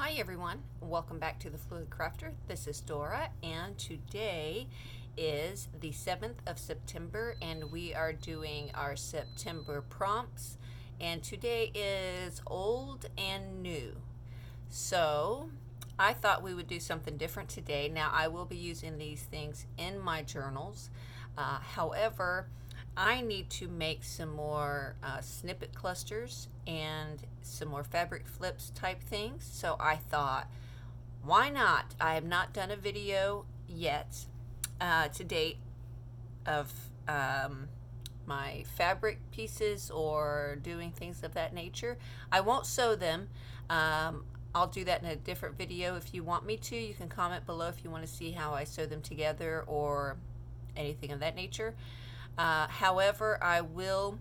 Hi everyone, welcome back to the Fluid Crafter. This is Dora, and today is the 7th of September, and we are doing our September prompts, and today is old and new. So I thought we would do something different today. Now I will be using these things in my journals. However, I need to make some more snippet clusters and some more fabric flips type things. So I thought, why not? I have not done a video yet to date of my fabric pieces or doing things of that nature. I won't sew them. I'll do that in a different video if you want me to. You can comment below if you want to see how I sew them together or anything of that nature. However, I will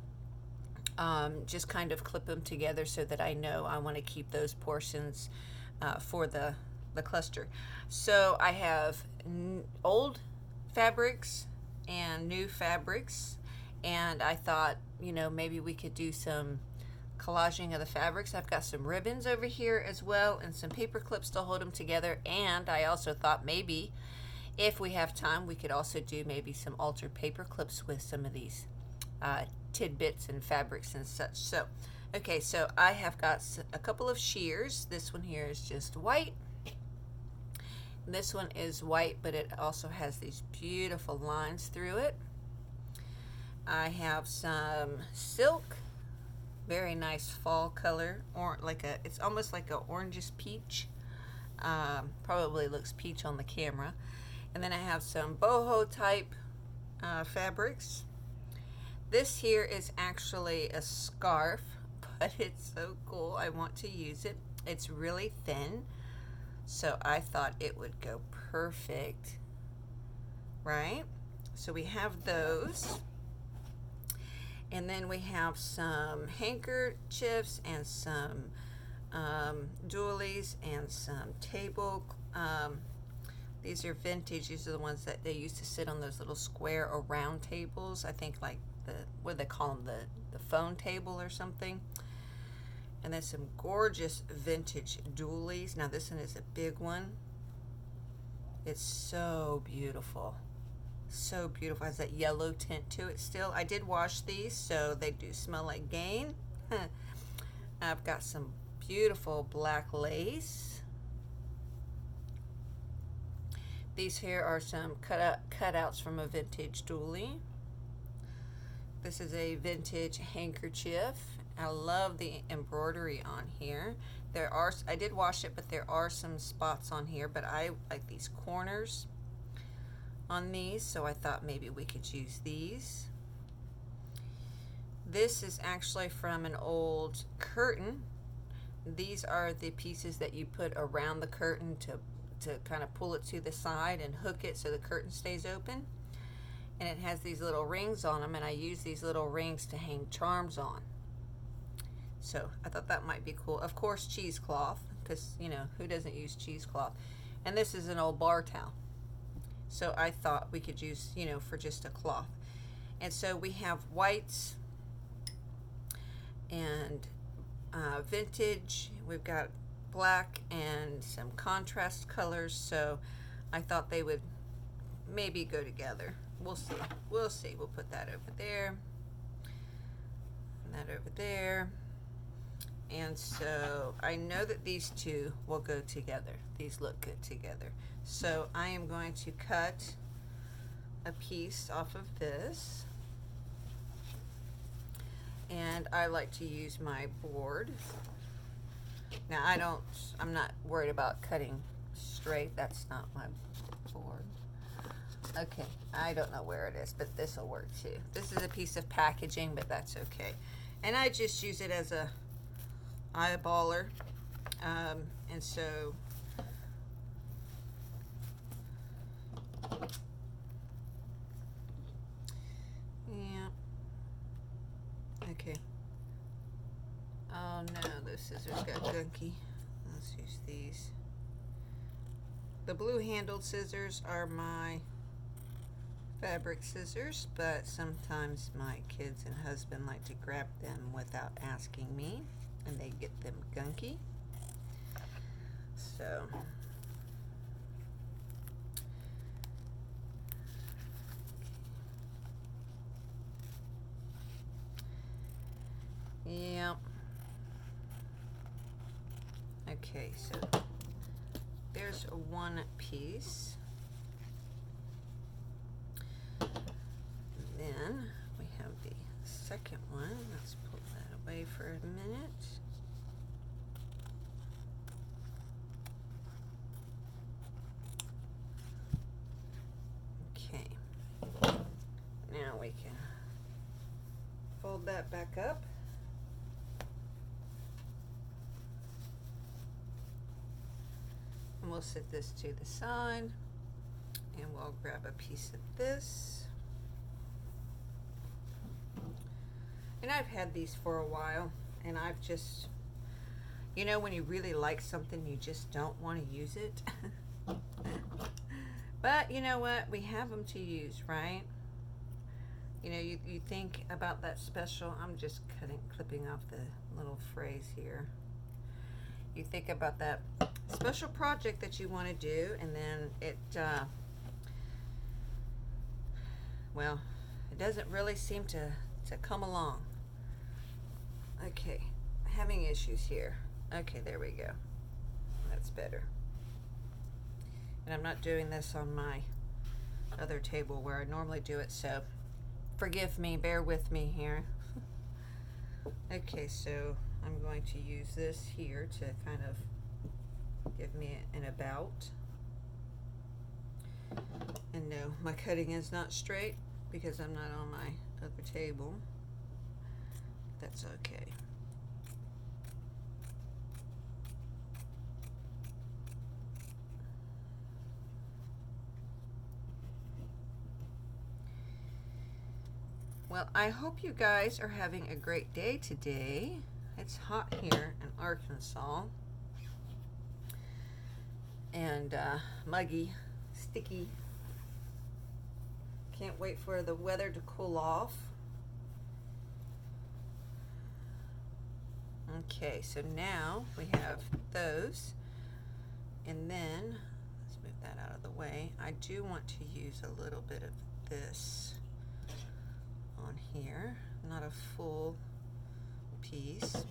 just kind of clip them together so that I know I want to keep those portions for the cluster. So I have old fabrics and new fabrics, and I thought, you know, maybe we could do some collaging of the fabrics. I've got some ribbons over here as well and some paper clips to hold them together, and I also thought maybe if we have time, we could also do maybe some altered paper clips with some of these tidbits and fabrics and such. So, okay, so I have got a couple of shears. This one here is just white. This one is white, but it also has these beautiful lines through it. I have some silk, very nice fall color, or it's almost like a orangish peach. Probably looks peach on the camera. And then I have some boho type fabrics. This here is actually a scarf, but it's so cool. I want to use it. It's really thin, so I thought it would go perfect, right? So we have those. And then we have some handkerchiefs and some doilies and some table. These are vintage. These are the ones that they used to sit on those little square or round tables. I think like what do they call them? The phone table or something. And then some gorgeous vintage doilies. Now this one is a big one. It's so beautiful. So beautiful. It has that yellow tint to it still. I did wash these, so they do smell like Gain. I've got some beautiful black lace. These here are some cutouts from a vintage doily. This is a vintage handkerchief. I love the embroidery on here. I did wash it, but there are some spots on here, but I like these corners on these, so I thought maybe we could use these. This is actually from an old curtain. These are the pieces that you put around the curtain to kind of pull it to the side and hook it so the curtain stays open. And it has these little rings on them, and I use these little rings to hang charms on. So I thought that might be cool. Of course, cheesecloth, because, you know, who doesn't use cheesecloth? And this is an old bar towel. So I thought we could use, you know, for just a cloth. And so we have whites and vintage. We've got black and some contrast colors, so I thought they would maybe go together. We'll see. We'll see. We'll put that over there and that over there. And so I know that these two will go together. These look good together. So I am going to cut a piece off of this. And I like to use my board. Now I'm not worried about cutting straight. That's not my board. Okay, I don't know where it is, but this will work too. This is a piece of packaging, but that's okay. And I just use it as a eyeballer. And so yeah. Okay. Oh no, those scissors got gunky. Let's use these. The blue handled scissors are my fabric scissors, but sometimes my kids and husband like to grab them without asking me, and they get them gunky. So yeah. Okay, so there's one piece. Then we have the second one. Let's pull that away for a minute. Okay. Now we can fold that back up. And we'll set this to the side. And we'll grab a piece of this. And I've had these for a while, and I've just, you know, when you really like something, you just don't want to use it. But you know what? We have them to use, right? You know, you think about that special, I'm just clipping off the little phrase here. You think about that special project that you want to do, and then it, well, it doesn't really seem to come along. Okay, having issues here. Okay, there we go. That's better. And I'm not doing this on my other table where I normally do it, so forgive me, bear with me here. Okay, so I'm going to use this here to kind of give me an about. And no, my cutting is not straight because I'm not on my other table. That's okay. Well, I hope you guys are having a great day today. It's hot here in Arkansas. And muggy, sticky. Can't wait for the weather to cool off. Okay, so now we have those. And then, let's move that out of the way. I do want to use a little bit of this on here, not a full piece.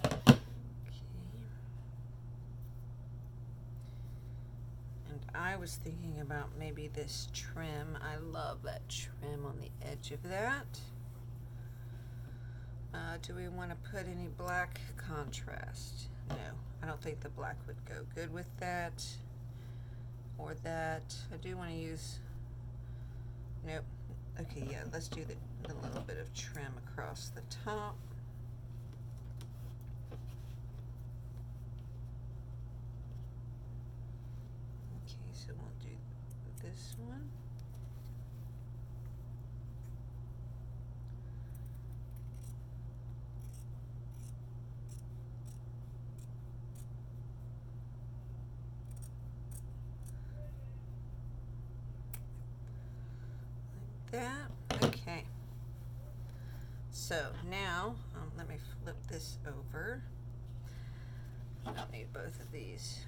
Okay. And I was thinking about maybe this trim. I love that trim on the edge of that. Do we want to put any black contrast? No, I don't think the black would go good with that. Or that. I do want to use, nope. Okay, yeah, let's do the little bit of trim across the top. Okay, so we'll do this one. That. Okay. So now, let me flip this over. I don't need both of these.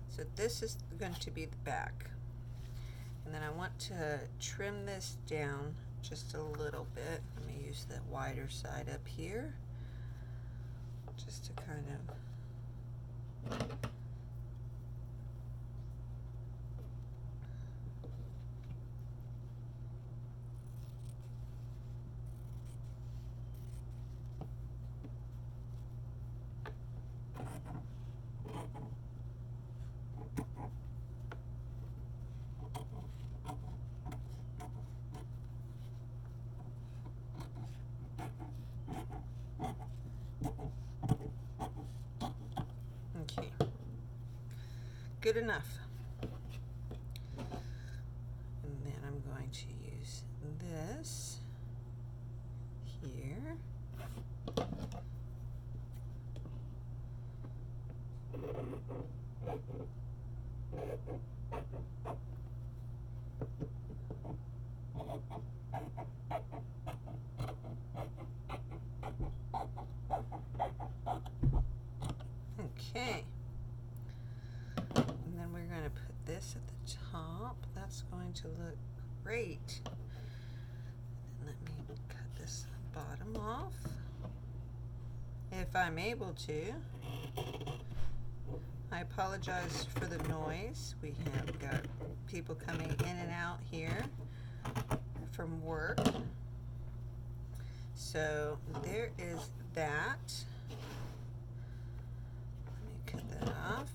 So this is going to be the back. And then I want to trim this down just a little bit. Let me use the wider side up here. Just to kind of okay. Good enough. And then I'm going to use this here. Okay. And then we're going to put this at the top. That's going to look great. And let me cut this bottom off, if I'm able to. I apologize for the noise. We have got people coming in and out here from work. So there is that. Let me cut that off.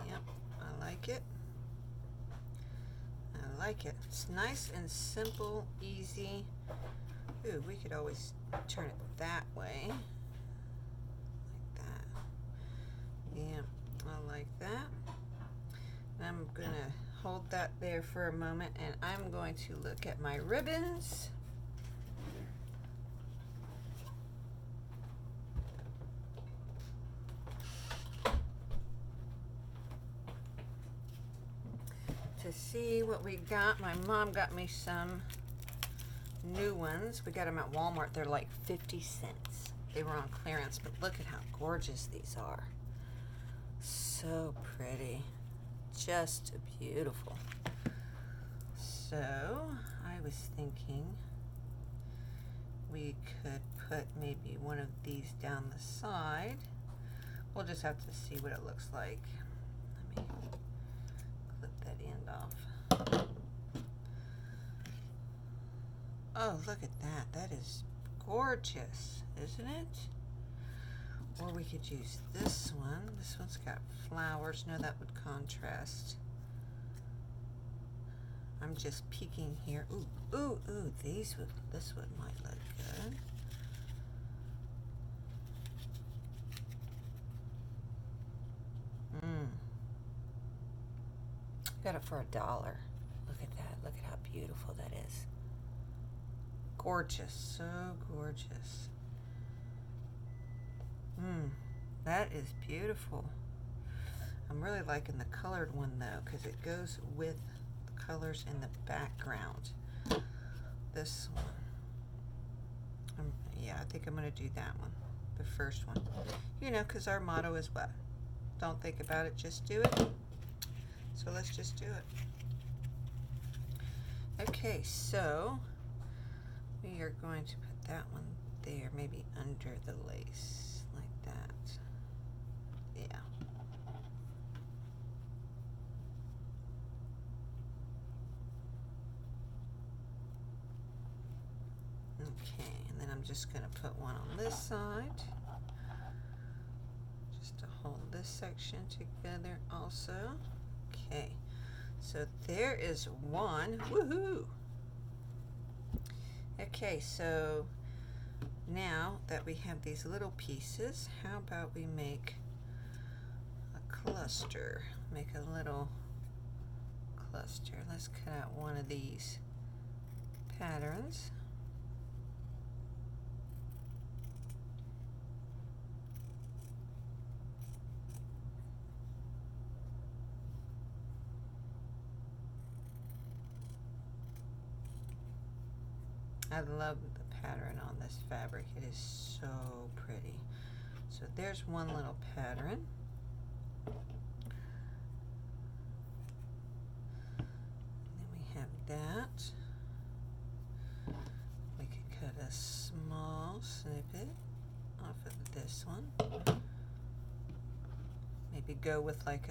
Yep, I like it. I like it. It's nice and simple, easy. Ooh, we could always turn it that way. Like that. Yeah, I like that. And I'm going to hold that there for a moment, and I'm going to look at my ribbons. To see what we got. My mom got me some new ones. We got them at Walmart. They're like 50 cents. They were on clearance, but look at how gorgeous these are. So pretty. Just beautiful. So I was thinking we could put maybe one of these down the side. We'll just have to see what it looks like. Let me clip that end off. Oh, look at that. That is gorgeous, isn't it? Or we could use this one. This one's got flowers. No, that would contrast. I'm just peeking here. Ooh, ooh, ooh. This one might look good. Got it for $1. Look at that. Look at how beautiful that is. Gorgeous. So gorgeous. That is beautiful. I'm really liking the colored one though, because it goes with the colors in the background. This one. Yeah, I think I'm going to do that one. The first one. You know, because our motto is what? Don't think about it, just do it. So let's just do it. Okay, so we are going to put that one there, maybe under the lace, like that. Yeah. Okay, and then I'm just going to put one on this side, just to hold this section together also. Okay, so there is one. Woohoo! Okay, so now that we have these little pieces, how about we make a cluster? Make a little cluster. Let's cut out one of these patterns. I love the pattern on this fabric. It is so pretty. So there's one little pattern. And then we have that. We could cut a small snippet off of this one. Maybe go with like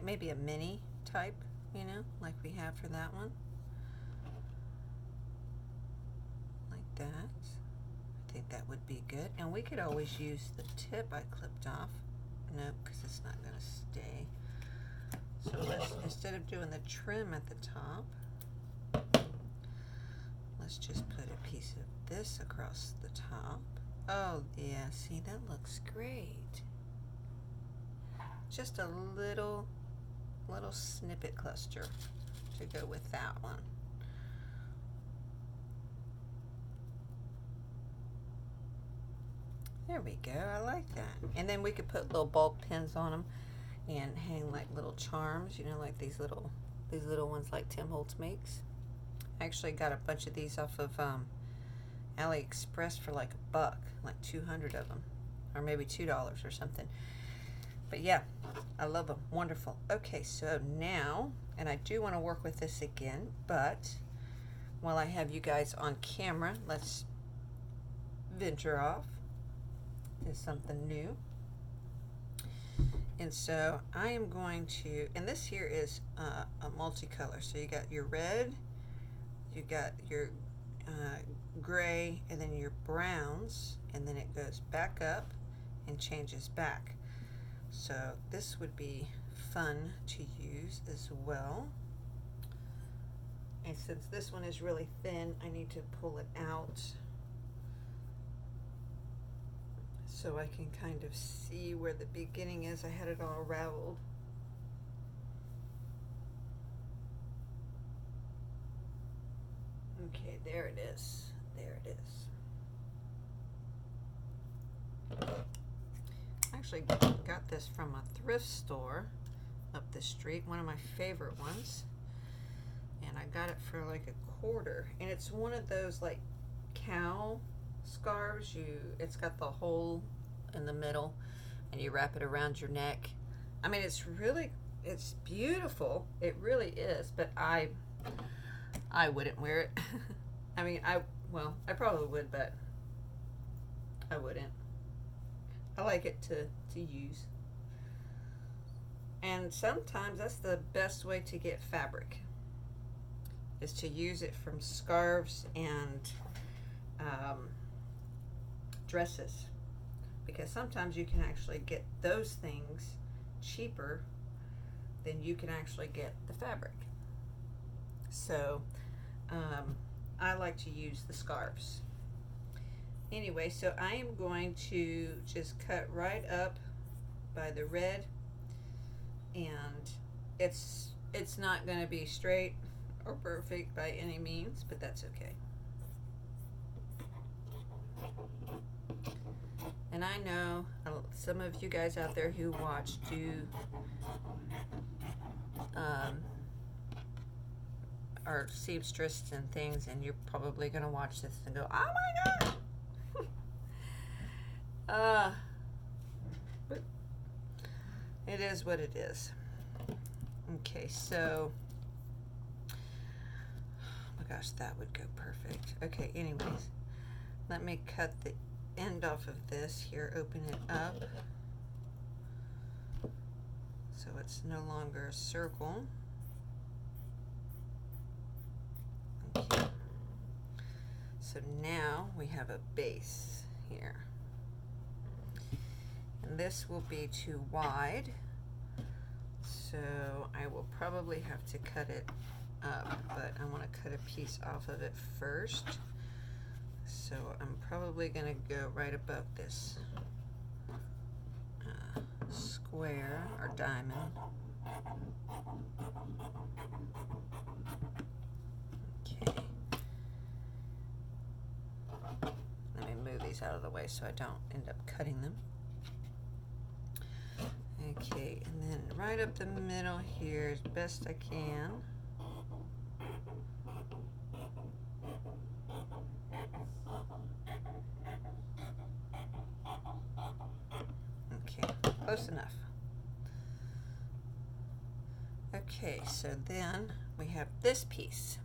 maybe a mini type, you know, like we have for that one. That. I think that would be good. And we could always use the tip I clipped off. Nope, because it's not going to stay. So let's, instead of doing the trim at the top, let's just put a piece of this across the top. Oh, yeah, see, that looks great. Just a little snippet cluster to go with that one. There we go. I like that. And then we could put little bulb pins on them and hang like little charms, you know, like these little These little ones like Tim Holtz makes. I actually got a bunch of these off of AliExpress for like $1, like 200 of them, or maybe $2 or something. But yeah, I love them. Wonderful. Okay, so now, and I do want to work with this again, but while I have you guys on camera, let's venture off to something new. And so I am going to, and this here is a multicolor. So you got your red, you got your gray, and then your browns, and then it goes back up and changes back. So this would be fun to use as well. And since this one is really thin, I need to pull it out so I can kind of see where the beginning is. I had it all raveled. Okay, there it is. There it is. I actually got this from a thrift store up the street, one of my favorite ones. And I got it for like $1.25. And it's one of those like cow scarves. It's got the hole in the middle and you wrap it around your neck. I mean, it's beautiful. It really is, but I wouldn't wear it. I mean, I probably would, but I wouldn't. I like it to use. And sometimes that's the best way to get fabric, is to use it from scarves and dresses, because sometimes you can actually get those things cheaper than you can actually get the fabric. So I like to use the scarves. Anyway, so I am going to just cut right up by the red, and it's not going to be straight or perfect by any means, but that's okay. And I know some of you guys out there who watch are seamstress and things, and you're probably going to watch this and go, oh my god. But it is what it is. Okay, so oh my gosh, that would go perfect. Okay, anyways, let me cut the end off of this here, open it up so it's no longer a circle. Okay. So now we have a base here. And this will be too wide, so I will probably have to cut it up, but I want to cut a piece off of it first. So I'm probably going to go right above this square or diamond. Okay. Let me move these out of the way so I don't end up cutting them. Okay, and then right up the middle here as best I can. Okay, close enough. Okay, so then we have this piece.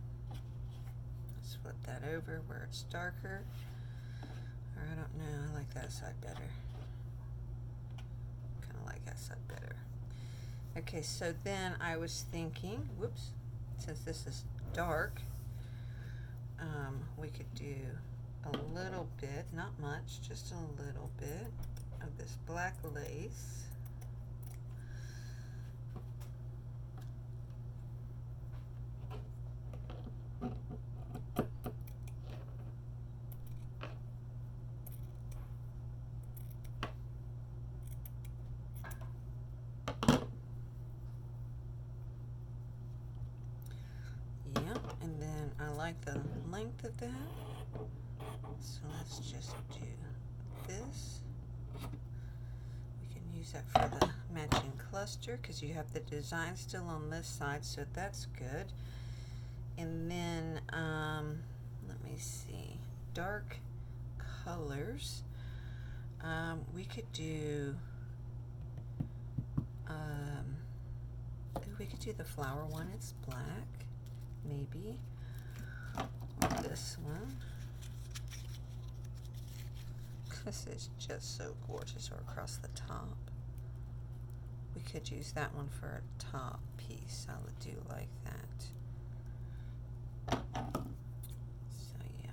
Let's flip that over where it's darker. Or I don't know, I like that side better. That side better. Okay, so then I was thinking, whoops, since this is dark, we could do a little bit, not much, just a little bit of this black lace. And then I like the length of that, so let's just do this. We can use use that for the matching cluster because you have the design still on this side, so that's good. And then let me see, dark colors. We could do we could do the flower one. It's black, maybe. Or this one. This is just so gorgeous. Or across the top. We could use that one for a top piece. I would do like that. So yeah,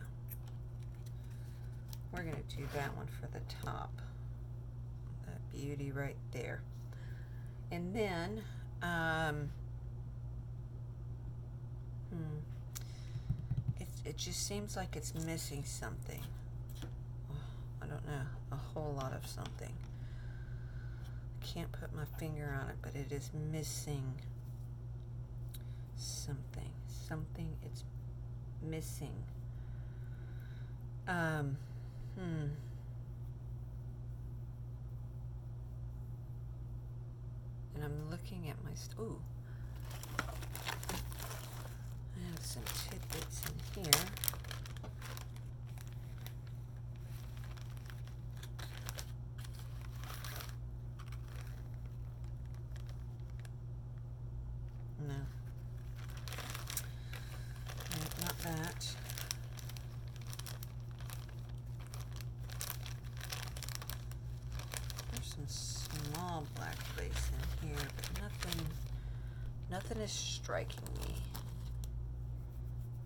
we're gonna do that one for the top. That beauty right there. And then it just seems like it's missing something. I don't know, a whole lot of something. I can't put my finger on it, but it is missing something. Something it's missing. And I'm looking at my ooh. I have some tidbits in here. No. Not that. There's some small black lace in here, but nothing is striking me.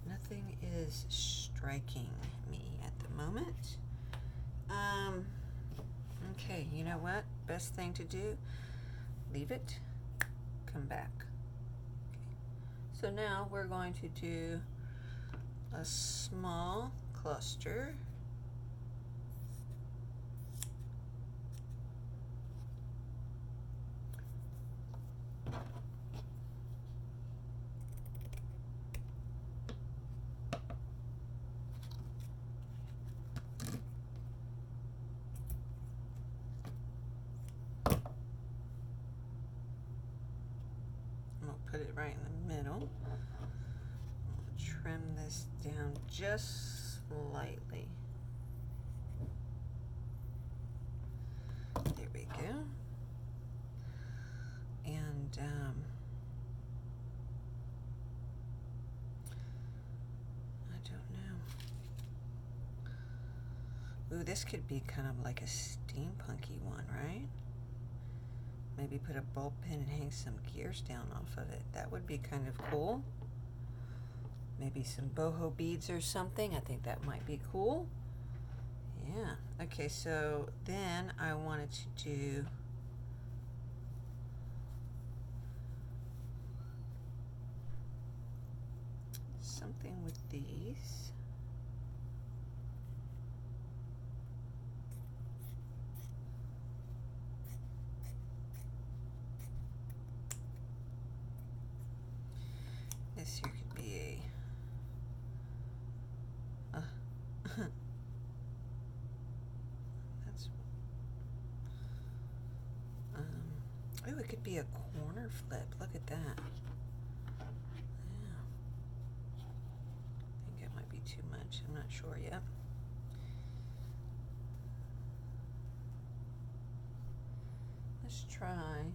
Nothing is striking me at the moment. Okay, you know what? Best thing to do, leave it, come back. Okay. So now we're going to do a small cluster. Put it right in the middle. We'll trim this down just slightly. There we go. And I don't know. Ooh, this could be kind of like a steampunky one, right? Maybe put a bulb pin and hang some gears down off of it. That would be kind of cool. Maybe some boho beads or something. I think that might be cool. Yeah. Okay, so then I wanted to do something with these. This here could be a that's oh, it could be a corner flip. Look at that. Yeah. I think it might be too much. I'm not sure yet. Let's try.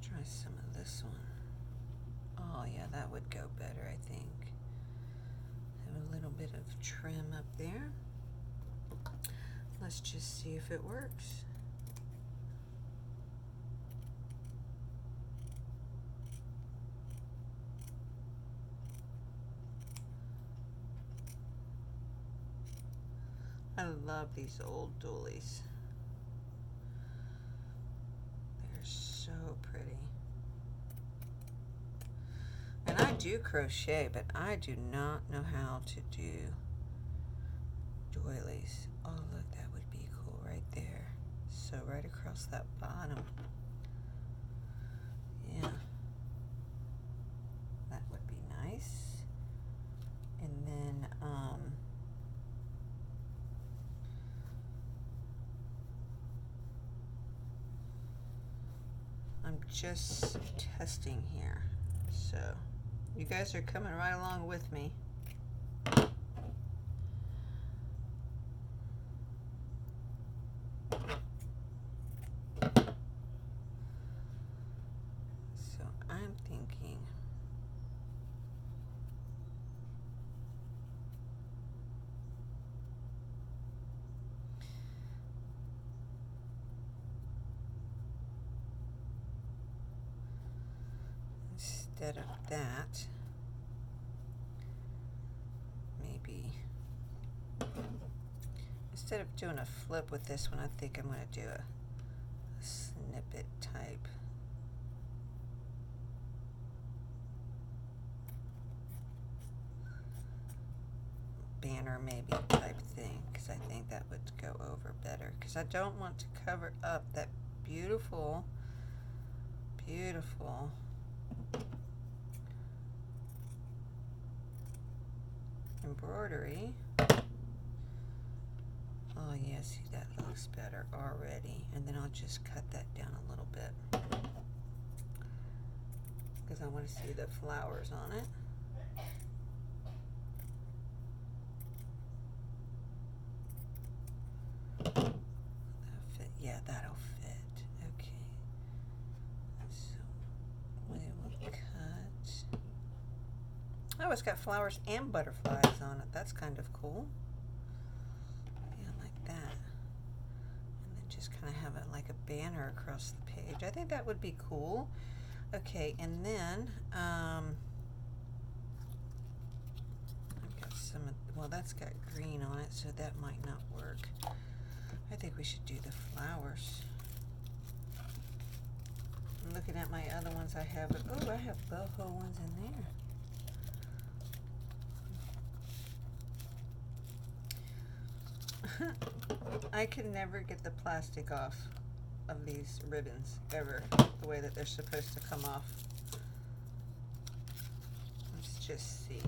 Try some of this one. Oh yeah, that would go better, I think. Have a little bit of trim up there. Let's just see if it works. I love these old doilies. So pretty. And I do crochet, but I do not know how to do doilies. Oh, look, that would be cool right there. So right across that bottom. Yeah. That would be nice. And then, I'm just testing here. So you guys are coming right along with me. So I'm thinking instead of that, maybe instead of doing a flip with this one, I think I'm going to do a snippet type. Banner maybe type thing, because I think that would go over better, because I don't want to cover up that beautiful embroidery. Oh yeah, see, that looks better already. And then I'll just cut that down a little bit because I want to see the flowers on it. That'll fit. Yeah, that'll fit. Okay. So we will cut. Oh, it's got flowers and butterflies on it. That's kind of cool. Yeah, like that. And then just kind of have it like a banner across the page. I think that would be cool. Okay, and then I've got some, well, that's got green on it, so that might not work. I think we should do the flowers. I'm looking at my other ones I have. Oh, I have boho ones in there. I can never get the plastic off of these ribbons, ever, the way that they're supposed to come off. Let's just see.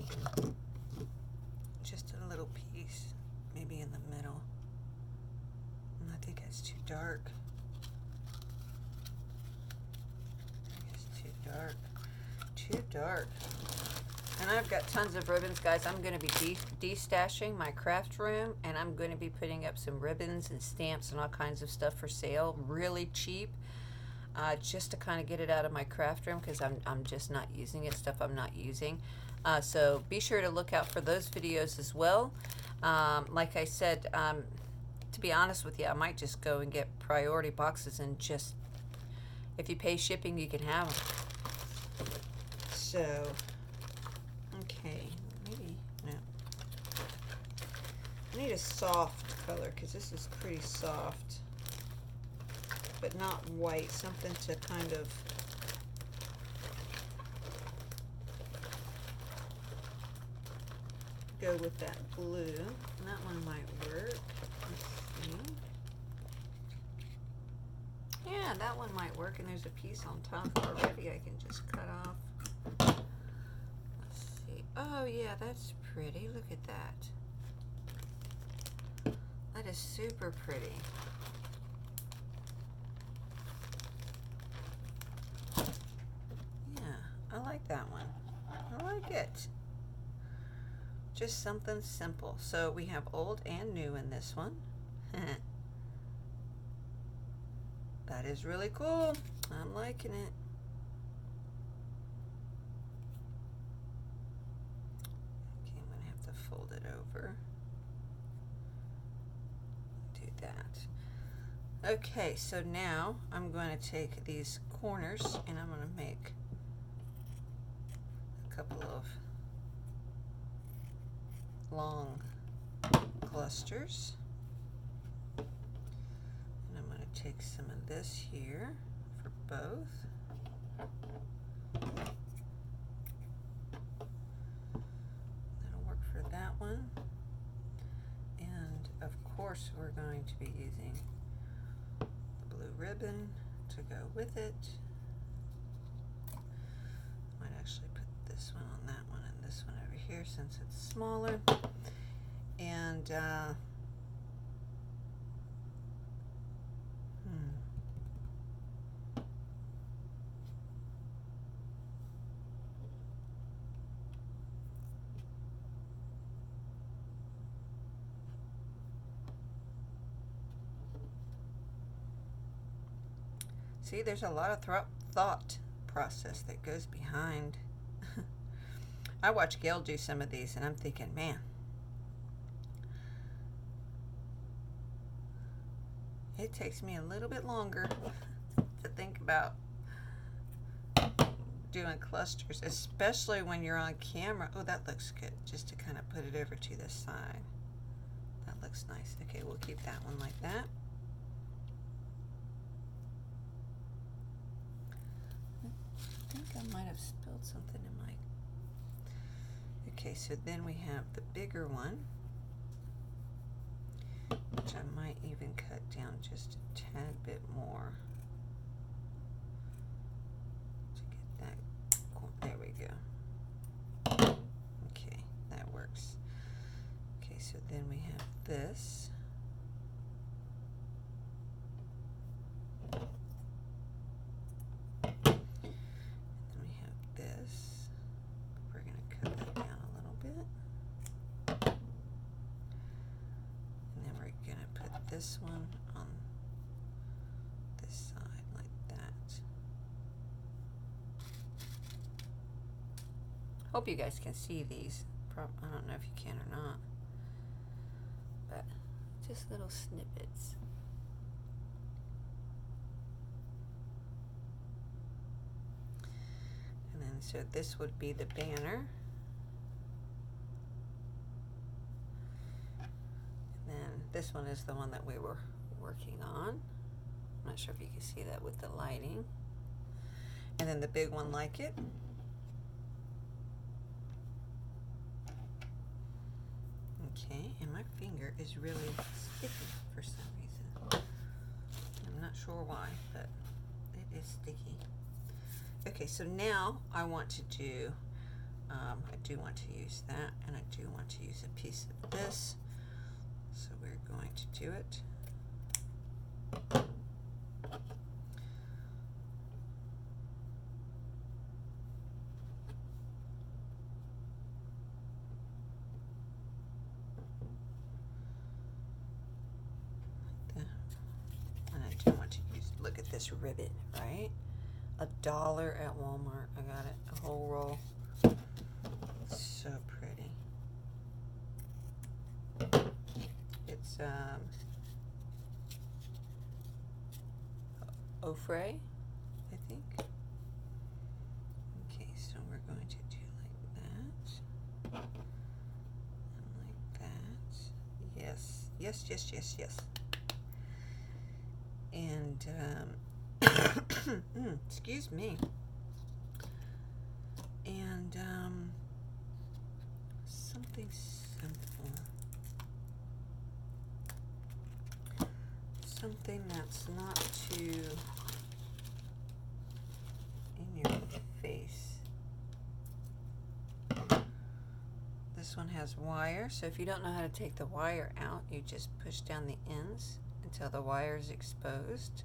Just a little piece, maybe in the middle. I think it's too dark. I think it's too dark. Too dark. And I've got tons of ribbons, guys. I'm going to be de-stashing my craft room, and I'm going to be putting up some ribbons and stamps and all kinds of stuff for sale, really cheap, just to kind of get it out of my craft room, because I'm just not using it, stuff I'm not using. So be sure to look out for those videos as well. Like I said, to be honest with you, I might just go and get priority boxes and just, if you pay shipping, you can have them. So, okay, maybe, no. I need a soft color, because this is pretty soft, but not white, something to kind of go with that blue. And that one might work. Let's see. Yeah, that one might work, and there's a piece on top already I can just cut off. Let's see. Oh yeah, that's pretty. Look at that. That is super pretty. Yeah, I like that one. I like it. Just something simple. So we have old and new in this one. That is really cool. I'm liking it. Okay, I'm going to have to fold it over. Do that. Okay, so now I'm going to take these corners and I'm going to make a couple of long clusters. And I'm going to take some of this here for both. That'll work for that one. And of course we're going to be using the blue ribbon to go with it. Might actually put this one on that one and this one over here since it's smaller. And See, there's a lot of thought process that goes behind. I watch Gail do some of these and I'm thinking, man, it takes me a little bit longer to think about doing clusters, especially when you're on camera. Oh, that looks good. Just to kind of put it over to the side. That looks nice. Okay, we'll keep that one like that. I think I might have spilled something in my... Okay, so then we have the bigger one, which I might even cut down just a tad bit more to get that. There we go. Okay, that works. Okay, so then we have this. This one on this side like that. Hope you guys can see these. I don't know if you can or not, but just little snippets. And then so this would be the banner. This one is the one that we were working on. I'm not sure if you can see that with the lighting. And then the big one like it. Okay, and my finger is really sticky for some reason. I'm not sure why, but it is sticky. Okay, so now I want to do, I do want to use that, and I do want to use a piece of this. So we're going to do it. And I do want to use, look at this ribbon, right? $1 at Walmart. I got it, a whole roll. So pretty. It's Ofray, I think. Okay, so we're going to do like that. And like that. Yes, yes, yes, yes, yes. And, excuse me. And, something simple. Something that's not too in your face. This one has wire, so if you don't know how to take the wire out, you just push down the ends until the wire is exposed.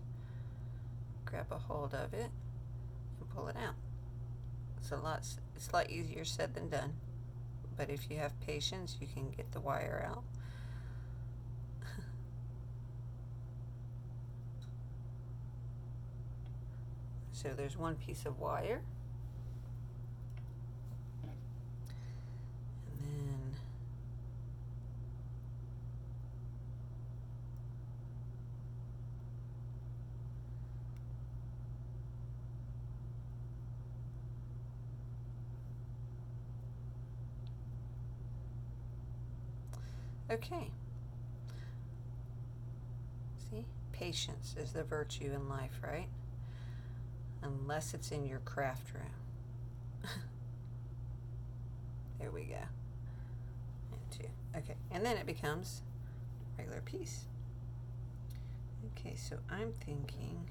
Grab a hold of it and pull it out. It's a lot easier said than done, but if you have patience, you can get the wire out. So there's one piece of wire. And then okay. See? Patience is the virtue in life, right? Unless it's in your craft room. There we go. And two. Okay, and then it becomes a regular piece. Okay, so I'm thinking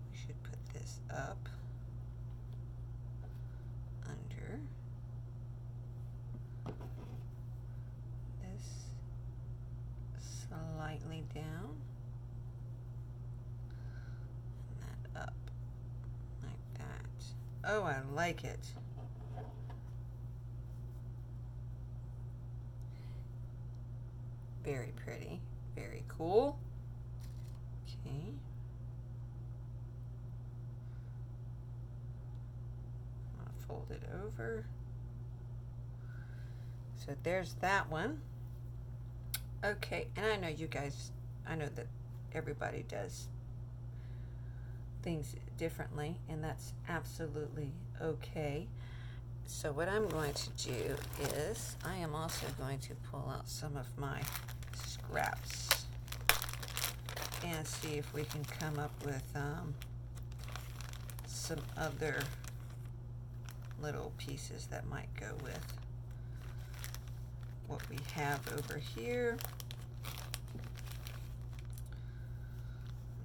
we should put this up under this slightly down. Up like that. Oh, I like it. Very pretty, very cool. Okay. I'll fold it over. So there's that one. Okay, and I know you guys, I know that everybody does things differently, and that's absolutely okay. So what I'm going to do is I am also going to pull out some of my scraps and see if we can come up with some other little pieces that might go with what we have over here.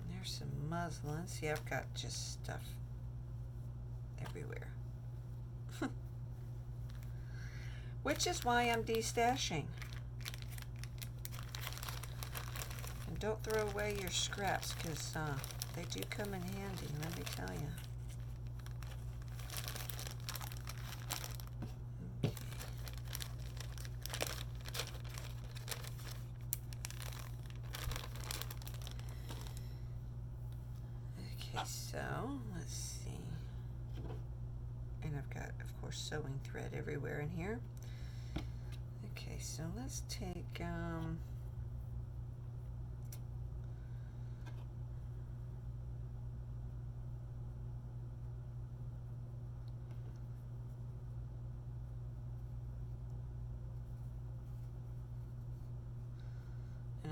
And there's some muslin. See, I've got just stuff everywhere. Which is why I'm destashing. And don't throw away your scraps, because they do come in handy, let me tell you. Okay, so let's see. And I've got, of course, sewing thread everywhere in here. Okay, so let's take and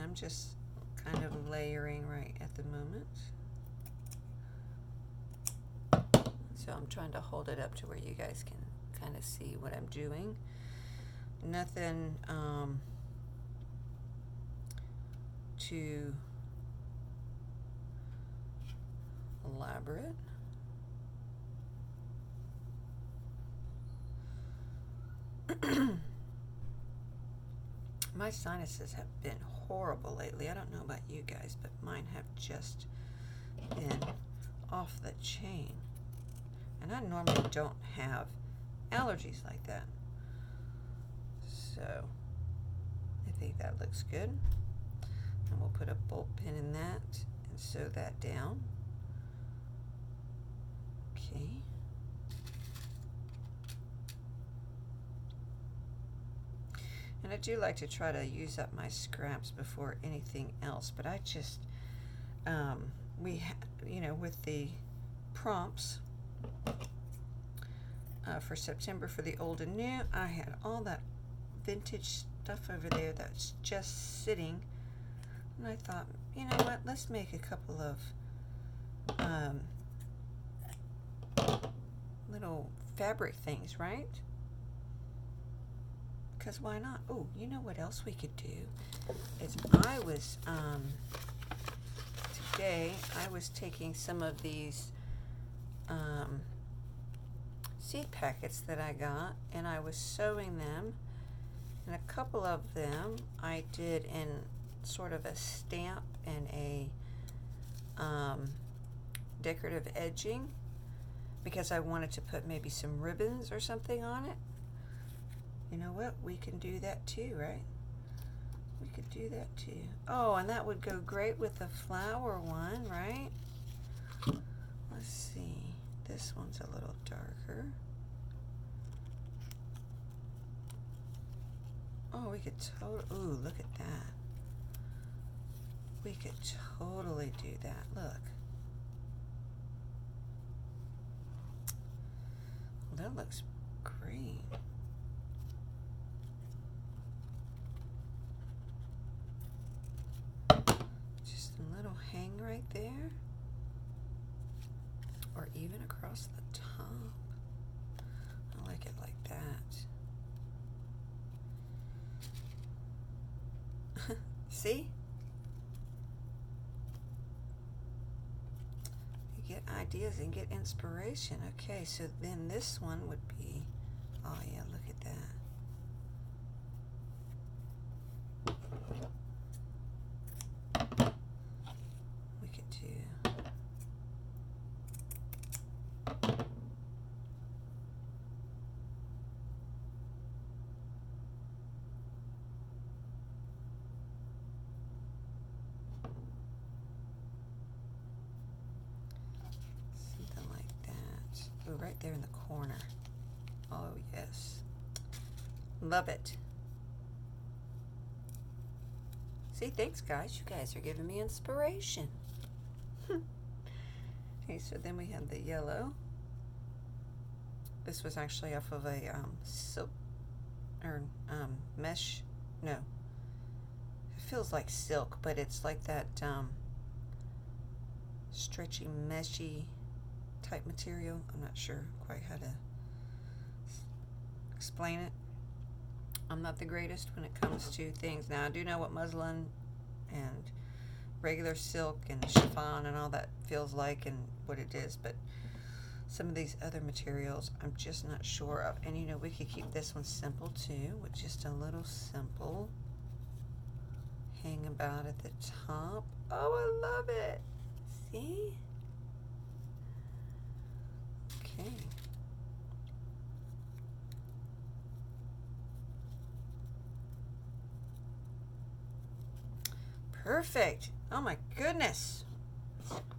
I'm just kind of layering right at the moment. So I'm trying to hold it up to where you guys can kind of see what I'm doing. Nothing too elaborate. My sinuses have been horrible lately. I don't know about you guys, but mine have just been off the chain. And I normally don't have allergies like that. So I think that looks good. And we'll put a bolt pin in that and sew that down. Okay. And I do like to try to use up my scraps before anything else, but I just, you know, with the prompts for September for the old and new, I had all that vintage stuff over there that's just sitting, and I thought, you know what, let's make a couple of little fabric things, right? Because why not? Oh, you know what else we could do is today I was taking some of these seed packets that I got, and I was sewing them, and a couple of them I did in sort of a stamp and a decorative edging, because I wanted to put maybe some ribbons or something on it. You know what? We can do that too, right? We could do that too. Oh, and that would go great with the flower one, right? Let's see. This one's a little darker. Oh, we could totally, ooh, look at that. We could totally do that. Look. Well, that looks great. Just a little hang right there. Or even across the top. I like it like that. See? You get ideas and get inspiration. Okay, so then this one would be, oh yeah, look at that. We could do corner. Oh, yes. Love it. See, thanks, guys. You guys are giving me inspiration. Okay, so then we have the yellow. This was actually off of a silk or mesh. No, it feels like silk, but it's like that stretchy, meshy type material. I'm not sure quite how to explain it. I'm not the greatest when it comes to things. Now, I do know what muslin and regular silk and chiffon and all that feels like and what it is, but some of these other materials I'm just not sure of. And you know, we could keep this one simple too, with just a little simple hang about at the top. Oh, I love it. See? Okay. Perfect. Oh my goodness.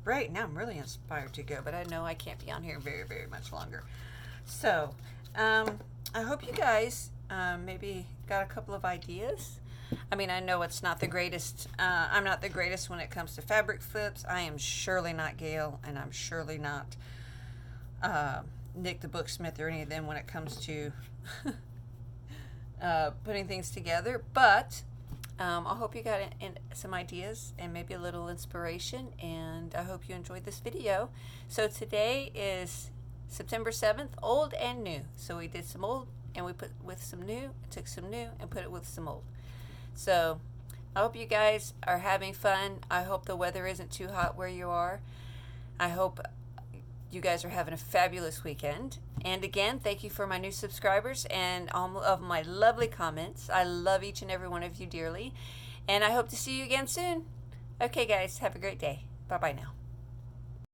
Great. Now I'm really inspired to go, but I know I can't be on here very, very much longer. So, I hope you guys maybe got a couple of ideas. I mean, I know it's not the greatest. I'm not the greatest when it comes to fabric flips. I am surely not Gail, and I'm surely not Nick the Booksmith or any of them when it comes to putting things together. But I hope you got some ideas and maybe a little inspiration, and I hope you enjoyed this video. So today is September 7th, old and new. So we did some old and we put with some new, took some new and put it with some old. So I hope you guys are having fun. I hope the weather isn't too hot where you are. I hope you guys are having a fabulous weekend. And again, thank you for my new subscribers and all of my lovely comments. I love each and every one of you dearly. And I hope to see you again soon. Okay, guys, have a great day. Bye-bye now.